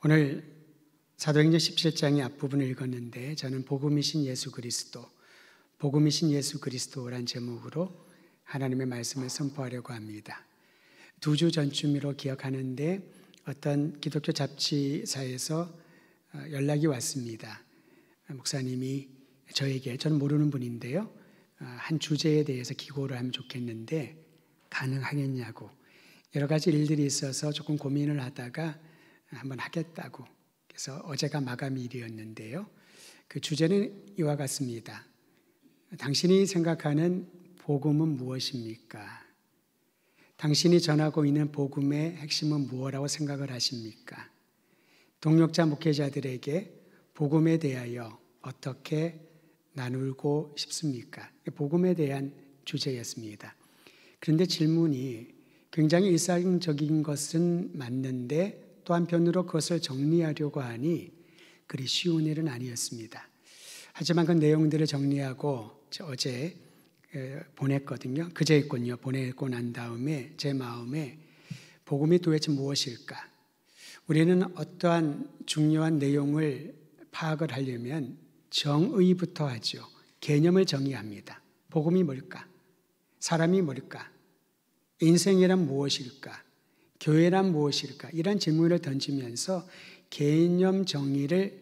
오늘 사도행전 17장의 앞부분을 읽었는데 저는 복음이신 예수 그리스도란 제목으로 하나님의 말씀을 선포하려고 합니다. 2주 전쯤으로 기억하는데 어떤 기독교 잡지사에서 연락이 왔습니다. 목사님이 저에게, 저는 모르는 분인데요, 한 주제에 대해서 기고를 하면 좋겠는데 가능하겠냐고, 여러 가지 일들이 있어서 조금 고민을 하다가 한번 하겠다고. 그래서 어제가 마감일이었는데요, 그 주제는 이와 같습니다. 당신이 생각하는 복음은 무엇입니까? 당신이 전하고 있는 복음의 핵심은 무엇이라고 생각을 하십니까? 동역자 목회자들에게 복음에 대하여 어떻게 나누고 싶습니까? 복음에 대한 주제였습니다. 그런데 질문이 굉장히 일상적인 것은 맞는데 또 한편으로 그것을 정리하려고 하니 그리 쉬운 일은 아니었습니다. 하지만 그 내용들을 정리하고 어제 보냈거든요. 그제 있군요. 보내고 난 다음에 제 마음에 복음이 도대체 무엇일까? 우리는 어떠한 중요한 내용을 파악을 하려면 정의부터 하죠. 개념을 정의합니다. 복음이 뭘까? 사람이 뭘까? 인생이란 무엇일까? 교회란 무엇일까? 이런 질문을 던지면서 개념 정의를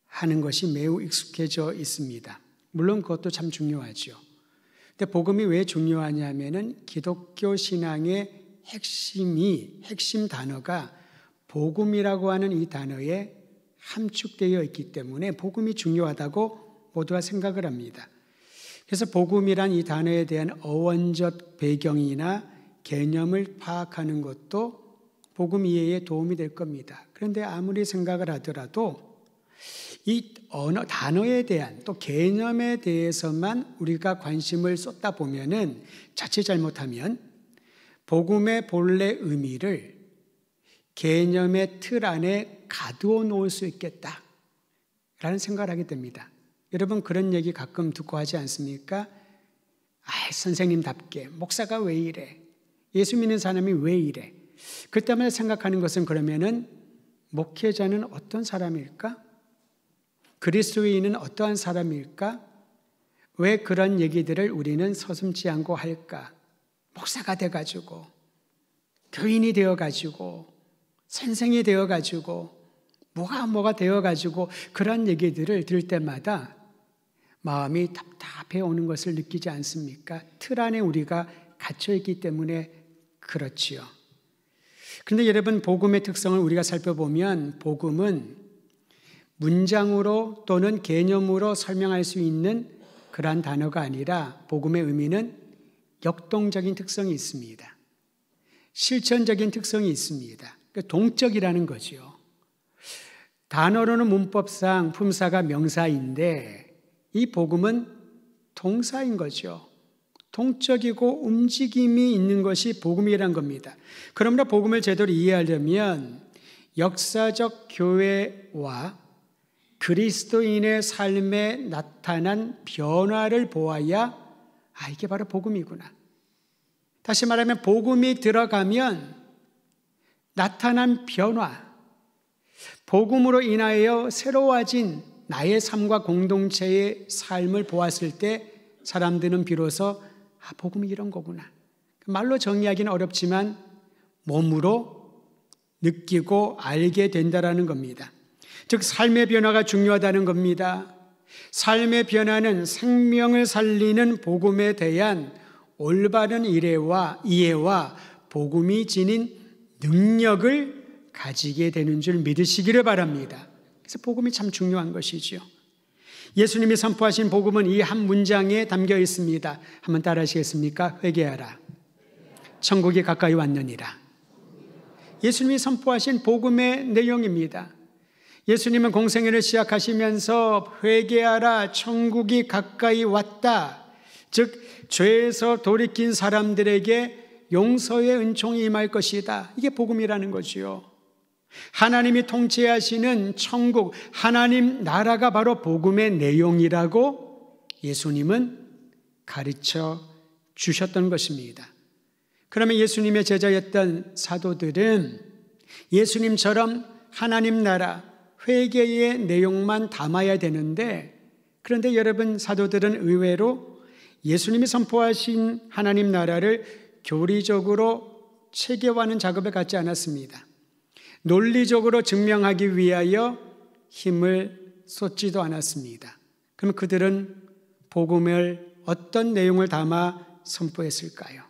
하는 것이 매우 익숙해져 있습니다. 물론 그것도 참 중요하죠. 근데 복음이 왜 중요하냐면은 기독교 신앙의 핵심 단어가 복음이라고 하는 이 단어에 함축되어 있기 때문에 복음이 중요하다고 모두가 생각을 합니다. 그래서 복음이란 이 단어에 대한 어원적 배경이나 개념을 파악하는 것도 복음 이해에 도움이 될 겁니다. 그런데 아무리 생각을 하더라도 이 단어에 대한 또 개념에 대해서만 우리가 관심을 쏟다 보면은 자칫 잘못하면 복음의 본래 의미를 개념의 틀 안에 가두어 놓을 수 있겠다라는 생각을 하게 됩니다. 여러분 그런 얘기 가끔 듣고 하지 않습니까? 선생님답게 목사가 왜 이래? 예수 믿는 사람이 왜 이래? 그때마다 생각하는 것은 그러면은 목회자는 어떤 사람일까? 그리스도인은 어떠한 사람일까? 왜 그런 얘기들을 우리는 서슴지 않고 할까? 목사가 돼가지고, 교인이 되어가지고, 선생이 되어가지고, 뭐가 되어가지고 그런 얘기들을 들을 때마다 마음이 답답해 오는 것을 느끼지 않습니까? 틀 안에 우리가 갇혀있기 때문에 그렇지요. 그런데 여러분 복음의 특성을 우리가 살펴보면 복음은 문장으로 또는 개념으로 설명할 수 있는 그러한 단어가 아니라 복음의 의미는 역동적인 특성이 있습니다. 실천적인 특성이 있습니다. 동적이라는 거죠. 단어로는 문법상 품사가 명사인데 이 복음은 동사인 거죠. 동적이고 움직임이 있는 것이 복음이란 겁니다. 그러므로 복음을 제대로 이해하려면 역사적 교회와 그리스도인의 삶에 나타난 변화를 보아야 이게 바로 복음이구나. 다시 말하면 복음이 들어가면 나타난 변화, 복음으로 인하여 새로워진 나의 삶과 공동체의 삶을 보았을 때 사람들은 비로소 복음이 이런 거구나. 말로 정의하기는 어렵지만 몸으로 느끼고 알게 된다라는 겁니다. 즉 삶의 변화가 중요하다는 겁니다. 삶의 변화는 생명을 살리는 복음에 대한 올바른 이해와 복음이 지닌 능력을 가지게 되는 줄 믿으시기를 바랍니다. 그래서 복음이 참 중요한 것이죠. 예수님이 선포하신 복음은 이 한 문장에 담겨 있습니다. 한번 따라 하시겠습니까? 회개하라. 천국이 가까이 왔느니라. 예수님이 선포하신 복음의 내용입니다. 예수님은 공생애를 시작하시면서 회개하라, 천국이 가까이 왔다. 즉 죄에서 돌이킨 사람들에게 용서의 은총이 임할 것이다. 이게 복음이라는 거지요. 하나님이 통치하시는 천국, 하나님 나라가 바로 복음의 내용이라고 예수님은 가르쳐 주셨던 것입니다. 그러면 예수님의 제자였던 사도들은 예수님처럼 하나님 나라, 회개의 내용만 담아야 되는데, 그런데 여러분, 사도들은 의외로 예수님이 선포하신 하나님 나라를 교리적으로 체계화하는 작업에 갖지 않았습니다. 논리적으로 증명하기 위하여 힘을 쏟지도 않았습니다. 그럼 그들은 복음을 어떤 내용을 담아 선포했을까요?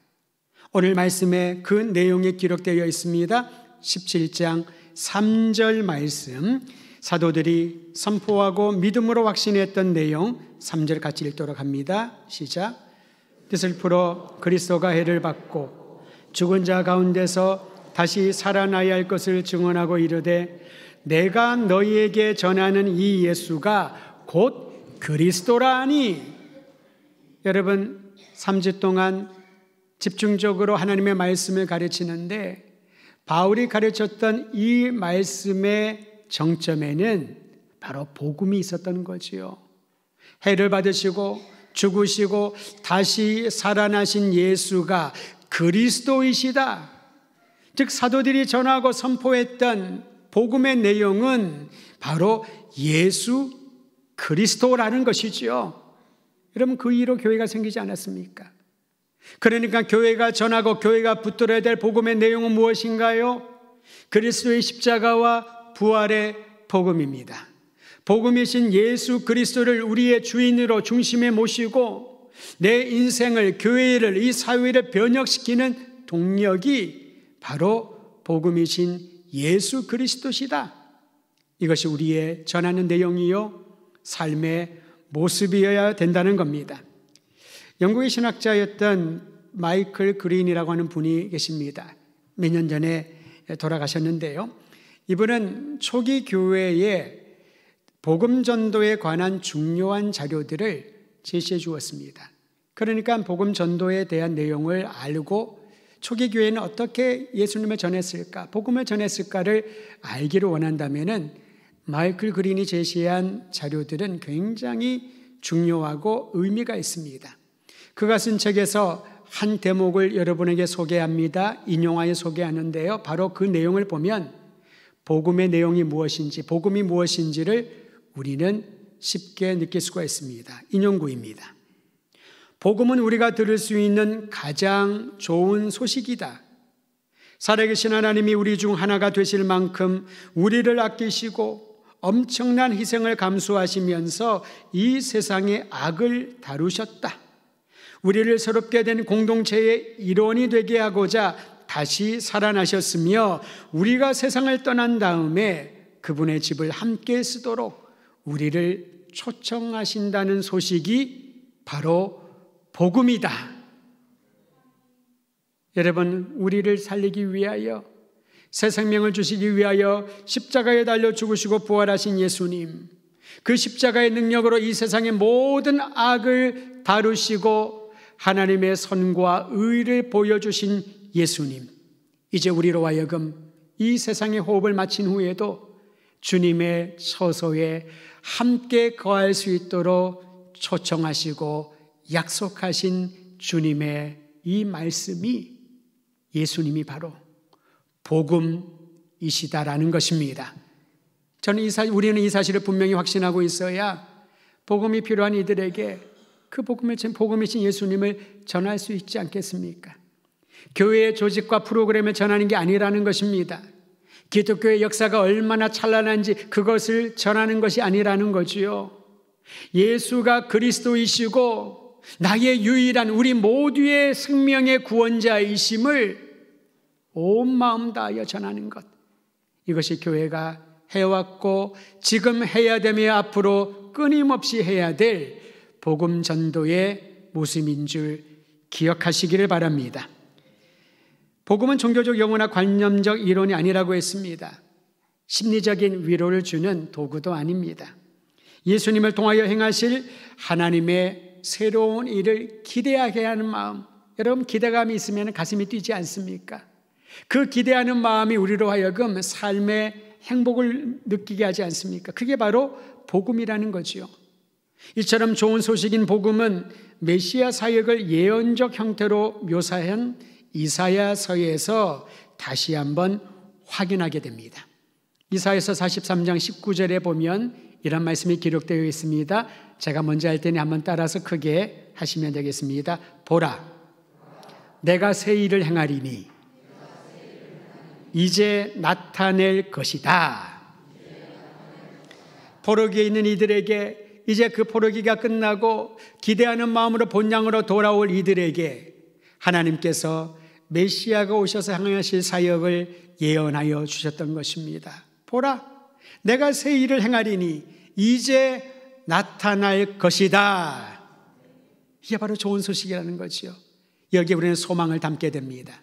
오늘 말씀에 그 내용이 기록되어 있습니다. 17장 3절 말씀, 사도들이 선포하고 믿음으로 확신했던 내용 3절 같이 읽도록 합니다. 시작. 뜻을 풀어 그리스도가 해를 받고 죽은 자 가운데서 다시 살아나야 할 것을 증언하고 이르되 내가 너희에게 전하는 이 예수가 곧 그리스도라 하니. 여러분, 3주 동안 집중적으로 하나님의 말씀을 가르치는데 바울이 가르쳤던 이 말씀의 정점에는 바로 복음이 있었던 거지요. 해를 받으시고 죽으시고 다시 살아나신 예수가 그리스도이시다. 즉 사도들이 전하고 선포했던 복음의 내용은 바로 예수 그리스도라는 것이지요. 여러분, 그 이후로 교회가 생기지 않았습니까? 그러니까 교회가 전하고 교회가 붙들어야 될 복음의 내용은 무엇인가요? 그리스도의 십자가와 부활의 복음입니다. 복음이신 예수 그리스도를 우리의 주인으로 중심에 모시고 내 인생을, 교회를, 이 사회를 변혁시키는 동력이 바로 복음이신 예수 그리스도시다. 이것이 우리의 전하는 내용이요 삶의 모습이어야 된다는 겁니다. 영국의 신학자였던 마이클 그린이라고 하는 분이 계십니다. 몇 년 전에 돌아가셨는데요. 이분은 초기 교회의 복음 전도에 관한 중요한 자료들을 제시해 주었습니다. 그러니까 복음 전도에 대한 내용을 알고 초기 교회는 어떻게 예수님을 전했을까, 복음을 전했을까를 알기를 원한다면은 마이클 그린이 제시한 자료들은 굉장히 중요하고 의미가 있습니다. 그가 쓴 책에서 한 대목을 여러분에게 소개합니다. 인용하여 소개하는데요. 바로 그 내용을 보면 복음의 내용이 무엇인지, 복음이 무엇인지를 우리는 쉽게 느낄 수가 있습니다. 인용구입니다. 복음은 우리가 들을 수 있는 가장 좋은 소식이다. 살아계신 하나님이 우리 중 하나가 되실 만큼 우리를 아끼시고 엄청난 희생을 감수하시면서 이 세상의 악을 다루셨다. 우리를 새롭게 된 공동체의 일원이 되게 하고자 다시 살아나셨으며 우리가 세상을 떠난 다음에 그분의 집을 함께 쓰도록 우리를 초청하신다는 소식이 바로 복음이다. 여러분, 우리를 살리기 위하여, 새 생명을 주시기 위하여 십자가에 달려 죽으시고 부활하신 예수님, 그 십자가의 능력으로 이 세상의 모든 악을 다루시고 하나님의 선과 의를 보여주신 예수님, 이제 우리로 하여금 이 세상의 호흡을 마친 후에도 주님의 처소에 함께 거할 수 있도록 초청하시고 약속하신 주님의 이 말씀이 예수님이 바로 복음이시다라는 것입니다. 저는 우리는 이 사실을 분명히 확신하고 있어야 복음이 필요한 이들에게 그 복음이신 예수님을 전할 수 있지 않겠습니까? 교회의 조직과 프로그램을 전하는 게 아니라는 것입니다. 기독교의 역사가 얼마나 찬란한지 그것을 전하는 것이 아니라는 거지요. 예수가 그리스도이시고 나의 유일한 우리 모두의 생명의 구원자이심을 온 마음 다하여 전하는 것, 이것이 교회가 해왔고 지금 해야 되며 앞으로 끊임없이 해야 될 복음 전도의 모습인 줄 기억하시기를 바랍니다. 복음은 종교적 용어나 관념적 이론이 아니라고 했습니다. 심리적인 위로를 주는 도구도 아닙니다. 예수님을 통하여 행하실 하나님의 새로운 일을 기대하게 하는 마음, 여러분 기대감이 있으면 가슴이 뛰지 않습니까? 그 기대하는 마음이 우리로 하여금 삶의 행복을 느끼게 하지 않습니까? 그게 바로 복음이라는 거지요. 이처럼 좋은 소식인 복음은 메시아 사역을 예언적 형태로 묘사한 이사야서에서 다시 한번 확인하게 됩니다. 이사야서 43장 19절에 보면 이런 말씀이 기록되어 있습니다. 제가 먼저 할 테니 한번 따라서 크게 하시면 되겠습니다. 보라, 내가 새 일을 행하리니 이제 나타낼 것이다. 포로기에 있는 이들에게, 이제 그 포로기가 끝나고 기대하는 마음으로 본향으로 돌아올 이들에게 하나님께서 메시아가 오셔서 행하실 사역을 예언하여 주셨던 것입니다. 보라, 내가 새 일을 행하리니 이제 나타날 것이다. 이게 바로 좋은 소식이라는 거지요. 여기에 우리는 소망을 담게 됩니다.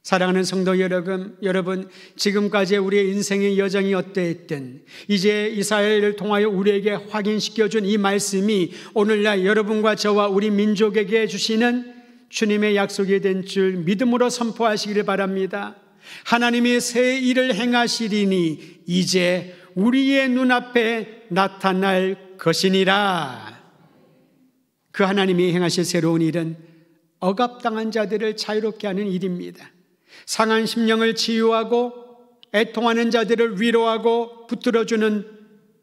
사랑하는 성도 여러분, 지금까지 우리의 인생의 여정이 어떠했든 이제 이사야를 통하여 우리에게 확인시켜준 이 말씀이 오늘날 여러분과 저와 우리 민족에게 주시는 주님의 약속이 된 줄 믿음으로 선포하시기를 바랍니다. 하나님이 새 일을 행하시리니 이제 우리의 눈앞에 나타날 것이니라. 그 하나님이 행하실 새로운 일은 억압당한 자들을 자유롭게 하는 일입니다. 상한 심령을 치유하고 애통하는 자들을 위로하고 붙들어주는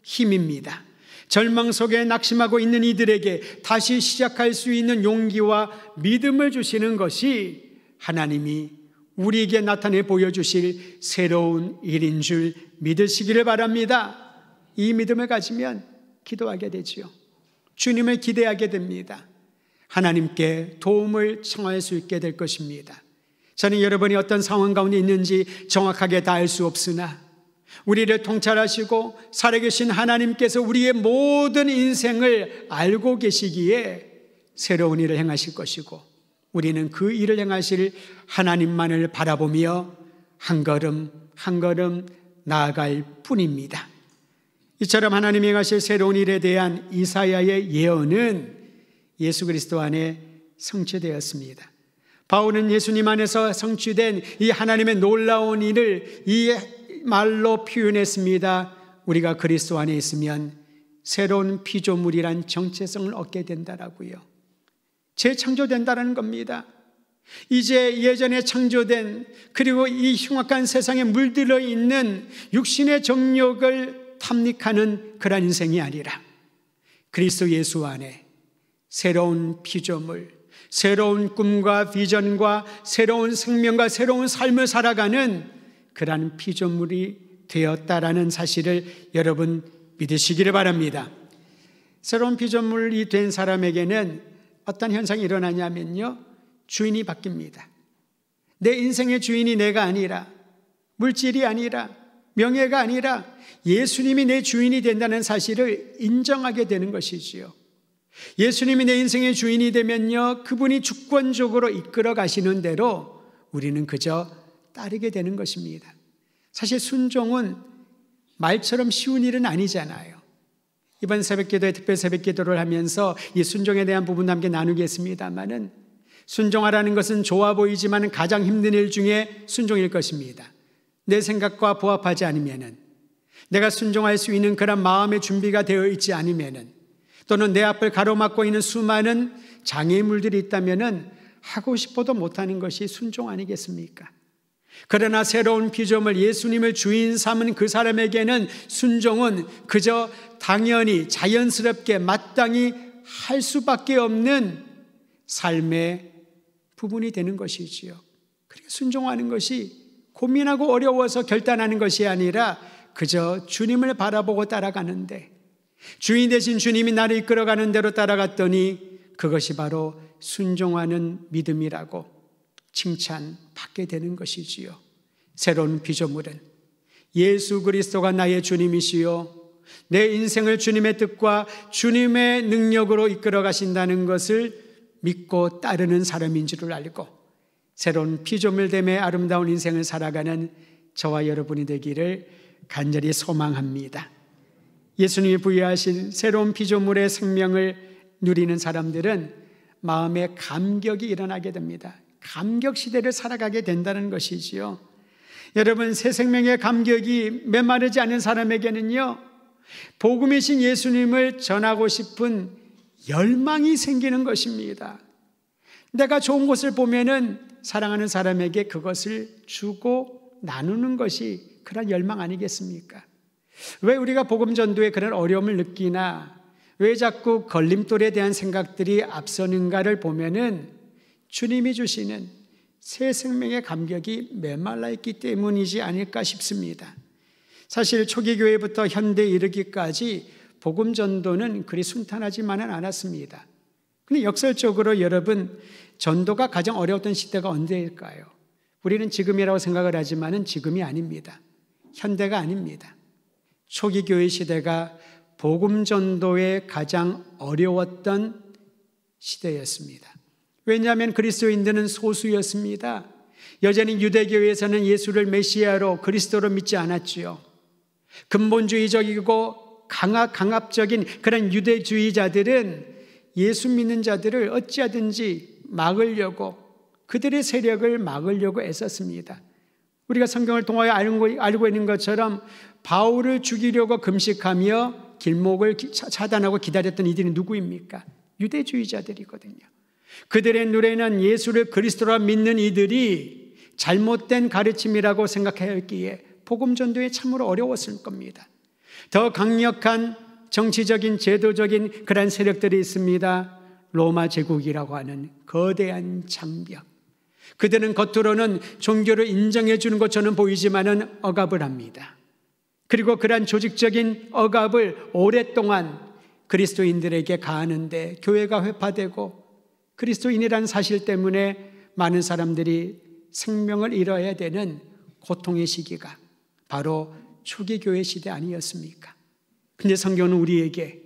힘입니다. 절망 속에 낙심하고 있는 이들에게 다시 시작할 수 있는 용기와 믿음을 주시는 것이 하나님이 우리에게 나타내 보여주실 새로운 일인 줄 믿으시기를 바랍니다. 이 믿음을 가지면 기도하게 되지요. 주님을 기대하게 됩니다. 하나님께 도움을 청할 수 있게 될 것입니다. 저는 여러분이 어떤 상황 가운데 있는지 정확하게 다 알 수 없으나 우리를 통찰하시고 살아계신 하나님께서 우리의 모든 인생을 알고 계시기에 새로운 일을 행하실 것이고 우리는 그 일을 행하실 하나님만을 바라보며 한 걸음 한 걸음 나아갈 뿐입니다. 이처럼 하나님이 행하실 새로운 일에 대한 이사야의 예언은 예수 그리스도 안에 성취되었습니다. 바울은 예수님 안에서 성취된 이 하나님의 놀라운 일을 이 말로 표현했습니다. 우리가 그리스도 안에 있으면 새로운 피조물이란 정체성을 얻게 된다라고요. 재창조된다는 겁니다. 이제 예전에 창조된 그리고 이 흉악한 세상에 물들어 있는 육신의 정욕을 탐닉하는 그런 인생이 아니라 그리스도 예수 안에 새로운 피조물, 새로운 꿈과 비전과 새로운 생명과 새로운 삶을 살아가는 그러한 피조물이 되었다라는 사실을 여러분 믿으시기를 바랍니다. 새로운 피조물이 된 사람에게는 어떤 현상이 일어나냐면요, 주인이 바뀝니다. 내 인생의 주인이 내가 아니라, 물질이 아니라, 명예가 아니라 예수님이 내 주인이 된다는 사실을 인정하게 되는 것이지요. 예수님이 내 인생의 주인이 되면요, 그분이 주권적으로 이끌어 가시는 대로 우리는 그저 따르게 되는 것입니다. 사실 순종은 말처럼 쉬운 일은 아니잖아요. 이번 새벽기도에 특별 새벽기도를 하면서 이 순종에 대한 부분 함께 나누겠습니다만은 순종하라는 것은 좋아 보이지만 가장 힘든 일 중에 순종일 것입니다. 내 생각과 부합하지 않으면은, 내가 순종할 수 있는 그런 마음의 준비가 되어 있지 않으면은, 또는 내 앞을 가로막고 있는 수많은 장애물들이 있다면은 하고 싶어도 못하는 것이 순종 아니겠습니까? 그러나 새로운 피조물 예수님을 주인 삼은 그 사람에게는 순종은 그저 당연히 자연스럽게 마땅히 할 수밖에 없는 삶의 부분이 되는 것이지요. 그러니까 순종하는 것이 고민하고 어려워서 결단하는 것이 아니라 그저 주님을 바라보고 따라가는데, 주인 되신 주님이 나를 이끌어가는 대로 따라갔더니 그것이 바로 순종하는 믿음이라고 칭찬받게 되는 것이지요. 새로운 피조물은 예수 그리스도가 나의 주님이시요 내 인생을 주님의 뜻과 주님의 능력으로 이끌어 가신다는 것을 믿고 따르는 사람인 줄을 알고 새로운 피조물됨의 아름다운 인생을 살아가는 저와 여러분이 되기를 간절히 소망합니다. 예수님이 부여하신 새로운 피조물의 생명을 누리는 사람들은 마음에 감격이 일어나게 됩니다. 감격 시대를 살아가게 된다는 것이지요. 여러분, 새 생명의 감격이 메마르지 않은 사람에게는요, 복음이신 예수님을 전하고 싶은 열망이 생기는 것입니다. 내가 좋은 것을 보면은 사랑하는 사람에게 그것을 주고 나누는 것이 그런 열망 아니겠습니까? 왜 우리가 복음 전도에 그런 어려움을 느끼나, 왜 자꾸 걸림돌에 대한 생각들이 앞서는가를 보면은 주님이 주시는 새 생명의 감격이 메말라 있기 때문이지 않을까 싶습니다. 사실 초기 교회부터 현대에 이르기까지 복음 전도는 그리 순탄하지만은 않았습니다. 근데 역설적으로 여러분, 전도가 가장 어려웠던 시대가 언제일까요? 우리는 지금이라고 생각을 하지만은 지금이 아닙니다. 현대가 아닙니다. 초기 교회 시대가 복음 전도에 가장 어려웠던 시대였습니다. 왜냐하면 그리스도인들은 소수였습니다. 여전히 유대교회에서는 예수를 메시아로 그리스도로 믿지 않았지요. 근본주의적이고 강압적인 그런 유대주의자들은 예수 믿는 자들을 어찌하든지 막으려고, 그들의 세력을 막으려고 애썼습니다. 우리가 성경을 통하여 알고 있는 것처럼 바울을 죽이려고 금식하며 길목을 차단하고 기다렸던 이들이 누구입니까? 유대주의자들이거든요. 그들의 눈에는 예수를 그리스도라 믿는 이들이 잘못된 가르침이라고 생각하였기에 복음 전도에 참으로 어려웠을 겁니다. 더 강력한 정치적인 제도적인 그런 세력들이 있습니다. 로마 제국이라고 하는 거대한 장벽. 그들은 겉으로는 종교를 인정해 주는 것처럼 보이지만은 억압을 합니다. 그리고 그러한 조직적인 억압을 오랫동안 그리스도인들에게 가하는데 교회가 회파되고 그리스도인이라는 사실 때문에 많은 사람들이 생명을 잃어야 되는 고통의 시기가 바로 초기 교회 시대 아니었습니까? 근데 성경은 우리에게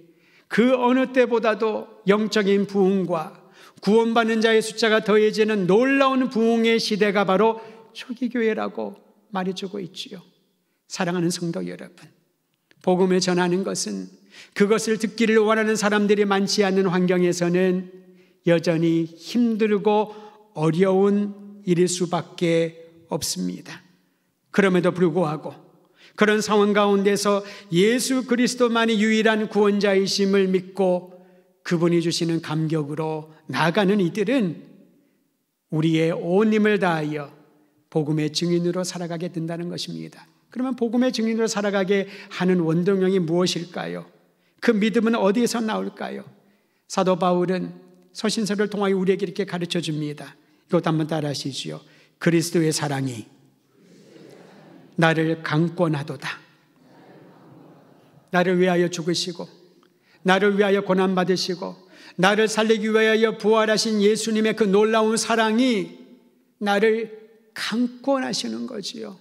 그 어느 때보다도 영적인 부흥과 구원받는 자의 숫자가 더해지는 놀라운 부흥의 시대가 바로 초기 교회라고 말해주고 있지요. 사랑하는 성도 여러분, 복음을 전하는 것은 그것을 듣기를 원하는 사람들이 많지 않는 환경에서는 여전히 힘들고 어려운 일일 수밖에 없습니다. 그럼에도 불구하고 그런 상황 가운데서 예수 그리스도만이 유일한 구원자이심을 믿고 그분이 주시는 감격으로 나아가는 이들은 우리의 온 힘을 다하여 복음의 증인으로 살아가게 된다는 것입니다. 그러면 복음의 증인으로 살아가게 하는 원동력이 무엇일까요? 그 믿음은 어디에서 나올까요? 사도 바울은 서신서를 통하여 우리에게 이렇게 가르쳐 줍니다. 이것도 한번 따라 하시지요. 그리스도의 사랑이 나를 강권하도다. 나를 위하여 죽으시고 나를 위하여 고난받으시고 나를 살리기 위하여 부활하신 예수님의 그 놀라운 사랑이 나를 강권하시는 거지요.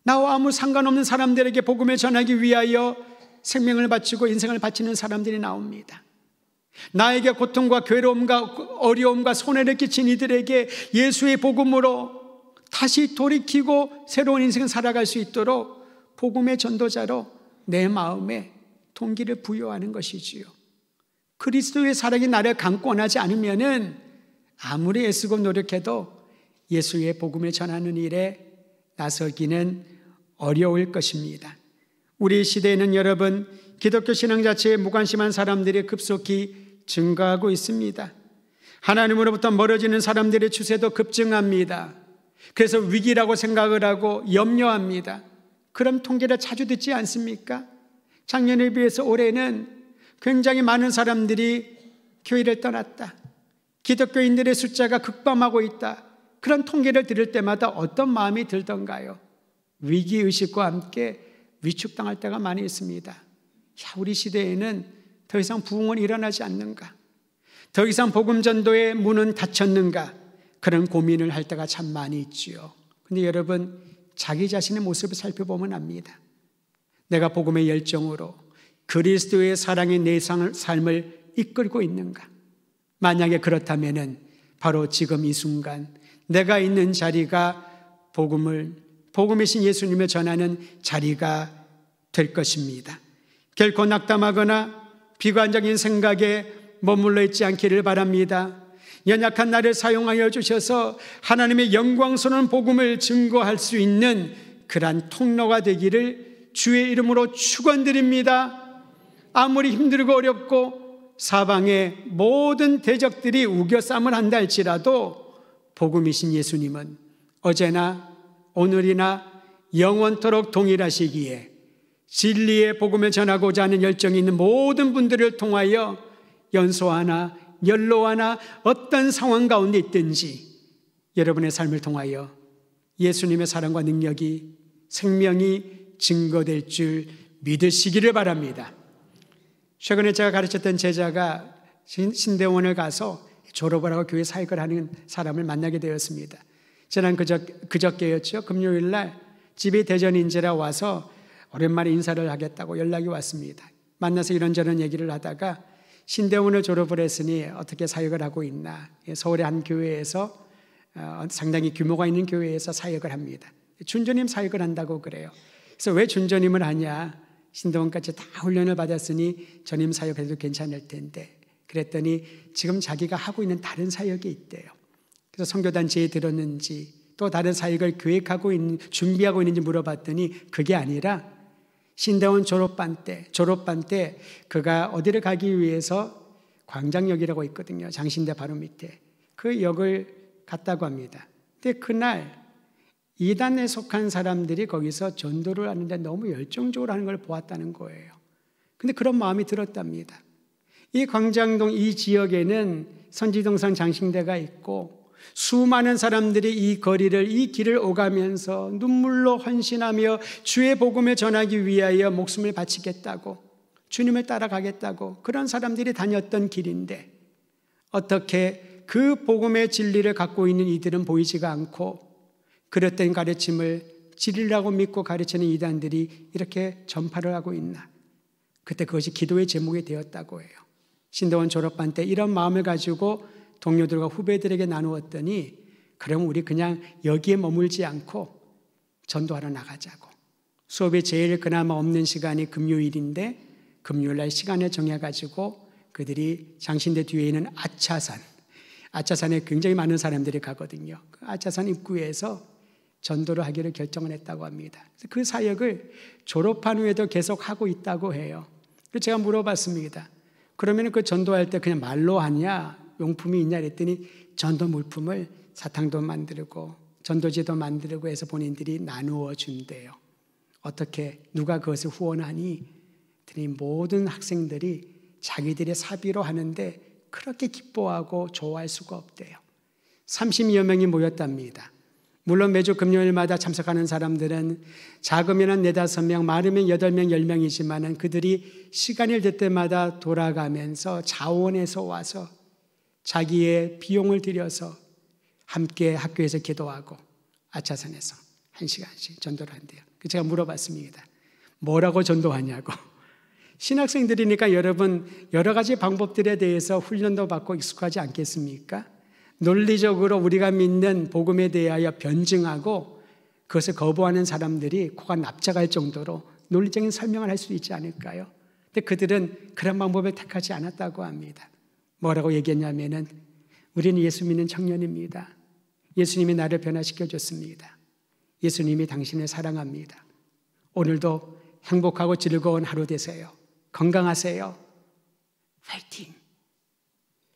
나와 아무 상관없는 사람들에게 복음을 전하기 위하여 생명을 바치고 인생을 바치는 사람들이 나옵니다. 나에게 고통과 괴로움과 어려움과 손해를 끼친 이들에게 예수의 복음으로 다시 돌이키고 새로운 인생을 살아갈 수 있도록 복음의 전도자로 내 마음에 동기를 부여하는 것이지요. 그리스도의 사랑이 나를 강권하지 않으면은 아무리 애쓰고 노력해도 예수의 복음을 전하는 일에 나서기는 어려울 것입니다. 우리 시대에는 여러분, 기독교 신앙 자체에 무관심한 사람들이 급속히 증가하고 있습니다. 하나님으로부터 멀어지는 사람들의 추세도 급증합니다. 그래서 위기라고 생각을 하고 염려합니다. 그런 통계를 자주 듣지 않습니까? 작년에 비해서 올해는 굉장히 많은 사람들이 교회를 떠났다. 기독교인들의 숫자가 급감하고 있다. 그런 통계를 들을 때마다 어떤 마음이 들던가요? 위기의식과 함께 위축당할 때가 많이 있습니다. 우리 시대에는 더 이상 부흥은 일어나지 않는가? 더 이상 복음 전도의 문은 닫혔는가? 그런 고민을 할 때가 참 많이 있지요. 근데 여러분, 자기 자신의 모습을 살펴보면 압니다. 내가 복음의 열정으로 그리스도의 사랑이 내 삶을 이끌고 있는가? 만약에 그렇다면은 바로 지금 이 순간 내가 있는 자리가 복음이신 예수님을 전하는 자리가 될 것입니다. 결코 낙담하거나 비관적인 생각에 머물러 있지 않기를 바랍니다. 연약한 나를 사용하여 주셔서 하나님의 영광스러운 복음을 증거할 수 있는 그러한 통로가 되기를 주의 이름으로 축원드립니다. 아무리 힘들고 어렵고 사방의 모든 대적들이 우겨쌈을 한다 할지라도 복음이신 예수님은 어제나 오늘이나 영원토록 동일하시기에 진리의 복음을 전하고자 하는 열정이 있는 모든 분들을 통하여 연소하나 연로하나 어떤 상황 가운데 있든지 여러분의 삶을 통하여 예수님의 사랑과 능력이, 생명이 증거될 줄 믿으시기를 바랍니다. 최근에 제가 가르쳤던 제자가 신대원을 가서 졸업을 하고 교회 사역을 하는 사람을 만나게 되었습니다. 지난 그저께였죠. 금요일 날 집이 대전인지라 와서 오랜만에 인사를 하겠다고 연락이 왔습니다. 만나서 이런저런 얘기를 하다가 신대원을 졸업을 했으니 어떻게 사역을 하고 있나, 서울의 한 교회에서 상당히 규모가 있는 교회에서 사역을 합니다. 준전임 사역을 한다고 그래요. 그래서 왜 준전임을 하냐, 신대원까지 다 훈련을 받았으니 전임 사역해도 괜찮을 텐데, 그랬더니 지금 자기가 하고 있는 다른 사역이 있대요. 그래서 선교단체에 들었는지 또 다른 사역을 계획하고 있는, 준비하고 있는지 물어봤더니 그게 아니라 신대원 졸업반 때 그가 어디를 가기 위해서 광장역이라고 있거든요. 장신대 바로 밑에. 그 역을 갔다고 합니다. 근데 그날 이단에 속한 사람들이 거기서 전도를 하는데 너무 열정적으로 하는 걸 보았다는 거예요. 근데 그런 마음이 들었답니다. 이 광장동 이 지역에는 선지동산 장신대가 있고 수많은 사람들이 이 거리를, 이 길을 오가면서 눈물로 헌신하며 주의 복음을 전하기 위하여 목숨을 바치겠다고, 주님을 따라가겠다고 그런 사람들이 다녔던 길인데 어떻게 그 복음의 진리를 갖고 있는 이들은 보이지가 않고 그릇된 가르침을 진리라고 믿고 가르치는 이단들이 이렇게 전파를 하고 있나. 그때 그것이 기도의 제목이 되었다고 해요. 신대원 졸업반 때 이런 마음을 가지고 동료들과 후배들에게 나누었더니 그럼 우리 그냥 여기에 머물지 않고 전도하러 나가자고. 수업이 제일 그나마 없는 시간이 금요일인데 금요일날 시간을 정해가지고 그들이 장신대 뒤에 있는 아차산에 굉장히 많은 사람들이 가거든요. 그 아차산 입구에서 전도를 하기를 결정을 했다고 합니다. 그 사역을 졸업한 후에도 계속 하고 있다고 해요. 그래서 제가 물어봤습니다. 그러면 그 전도할 때 그냥 말로 하냐, 용품이 있냐 그랬더니 전도 물품을 사탕도 만들고 전도지도 만들고 해서 본인들이 나누어 준대요. 어떻게 누가 그것을 후원하니? 그랬더니 모든 학생들이 자기들의 사비로 하는데 그렇게 기뻐하고 좋아할 수가 없대요. 30여 명이 모였답니다. 물론 매주 금요일마다 참석하는 사람들은 작으면 4-5명, 많으면 8명, 10명이지만 그들이 시간이 될 때마다 돌아가면서 자원해서 와서 자기의 비용을 들여서 함께 학교에서 기도하고 아차산에서 1시간씩 전도를 한대요. 제가 물어봤습니다. 뭐라고 전도하냐고. 신학생들이니까 여러분 여러 가지 방법들에 대해서 훈련도 받고 익숙하지 않겠습니까? 논리적으로 우리가 믿는 복음에 대하여 변증하고 그것을 거부하는 사람들이 코가 납작할 정도로 논리적인 설명을 할 수 있지 않을까요? 근데 그들은 그런 방법을 택하지 않았다고 합니다. 뭐라고 얘기했냐면은 우리는 예수 믿는 청년입니다. 예수님이 나를 변화시켜 줬습니다. 예수님이 당신을 사랑합니다. 오늘도 행복하고 즐거운 하루 되세요. 건강하세요. 파이팅.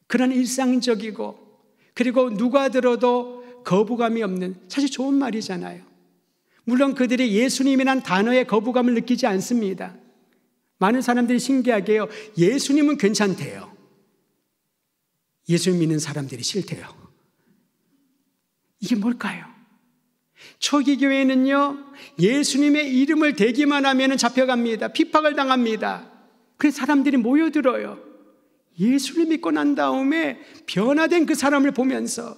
그런 일상적이고 그리고 누가 들어도 거부감이 없는, 사실 좋은 말이잖아요. 물론 그들이 예수님이란 단어에 거부감을 느끼지 않습니다. 많은 사람들이 신기하게요, 예수님은 괜찮대요. 예수 믿는 사람들이 싫대요. 이게 뭘까요? 초기 교회는요, 예수님의 이름을 대기만 하면 잡혀갑니다. 핍박을 당합니다. 그래서 사람들이 모여들어요. 예수를 믿고 난 다음에 변화된 그 사람을 보면서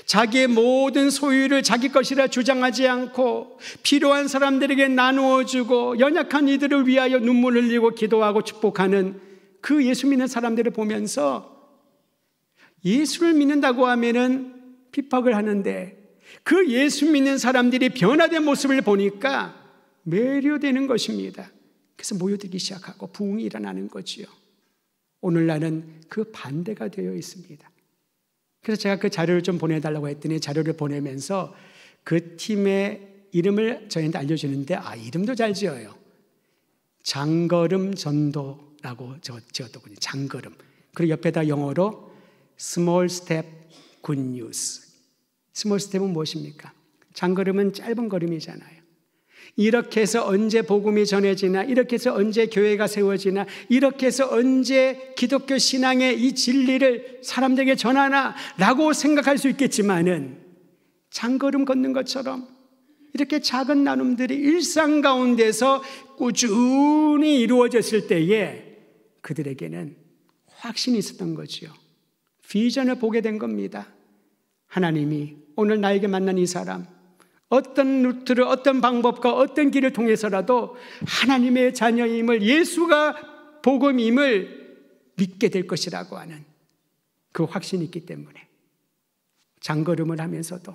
자기의 모든 소유를 자기 것이라 주장하지 않고 필요한 사람들에게 나누어 주고 연약한 이들을 위하여 눈물 흘리고 기도하고 축복하는 그 예수 믿는 사람들을 보면서 예수를 믿는다고 하면은 핍박을 하는데 그 예수 믿는 사람들이 변화된 모습을 보니까 매료되는 것입니다. 그래서 모여들기 시작하고 부흥이 일어나는 거지요. 오늘날은 그 반대가 되어 있습니다. 그래서 제가 그 자료를 좀 보내달라고 했더니 자료를 보내면서 그 팀의 이름을 저희한테 알려주는데 이름도 잘 지어요. 장걸음 전도라고 지었더군요. 장걸음. 그리고 옆에다 영어로 Small Step Good News. 스몰 스텝은 무엇입니까? 장걸음은 짧은 걸음이잖아요. 이렇게 해서 언제 복음이 전해지나, 이렇게 해서 언제 교회가 세워지나, 이렇게 해서 언제 기독교 신앙의 이 진리를 사람들에게 전하나 라고 생각할 수 있겠지만은, 장걸음 걷는 것처럼 이렇게 작은 나눔들이 일상 가운데서 꾸준히 이루어졌을 때에 그들에게는 확신이 있었던 거지요. 비전을 보게 된 겁니다. 하나님이 오늘 나에게 만난 이 사람, 어떤 루트를, 어떤 방법과 어떤 길을 통해서라도 하나님의 자녀임을, 예수가 복음임을 믿게 될 것이라고 하는 그 확신이 있기 때문에 장걸음을 하면서도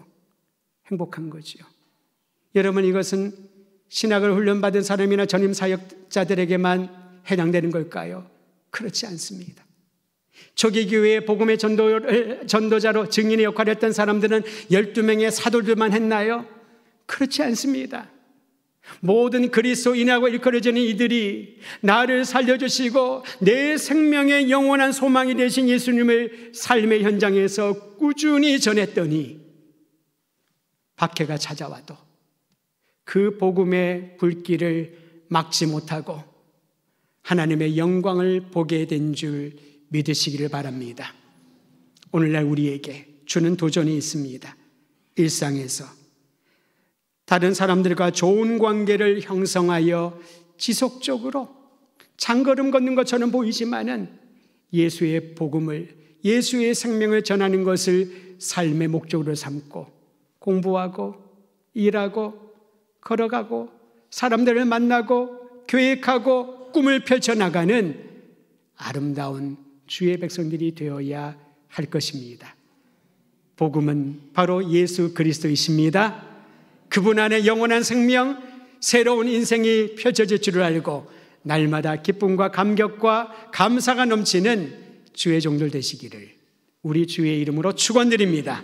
행복한 거지요. 여러분, 이것은 신학을 훈련받은 사람이나 전임 사역자들에게만 해당되는 걸까요? 그렇지 않습니다. 초기 교회의 복음의 전도자로 증인의 역할을 했던 사람들은 12명의 사도들만 했나요? 그렇지 않습니다. 모든 그리스도인하고 일컬어지는 이들이 나를 살려주시고 내 생명의 영원한 소망이 되신 예수님을 삶의 현장에서 꾸준히 전했더니 박해가 찾아와도 그 복음의 불길을 막지 못하고 하나님의 영광을 보게 된 줄 믿으시기를 바랍니다. 오늘날 우리에게 주는 도전이 있습니다. 일상에서 다른 사람들과 좋은 관계를 형성하여 지속적으로 장걸음 걷는 것처럼 보이지만은 예수의 복음을, 예수의 생명을 전하는 것을 삶의 목적으로 삼고 공부하고 일하고 걸어가고 사람들을 만나고 계획하고 꿈을 펼쳐나가는 아름다운 주의 백성들이 되어야 할 것입니다. 복음은 바로 예수 그리스도이십니다. 그분 안에 영원한 생명, 새로운 인생이 펼쳐질 줄을 알고 날마다 기쁨과 감격과 감사가 넘치는 주의 종들 되시기를 우리 주의 이름으로 축원드립니다.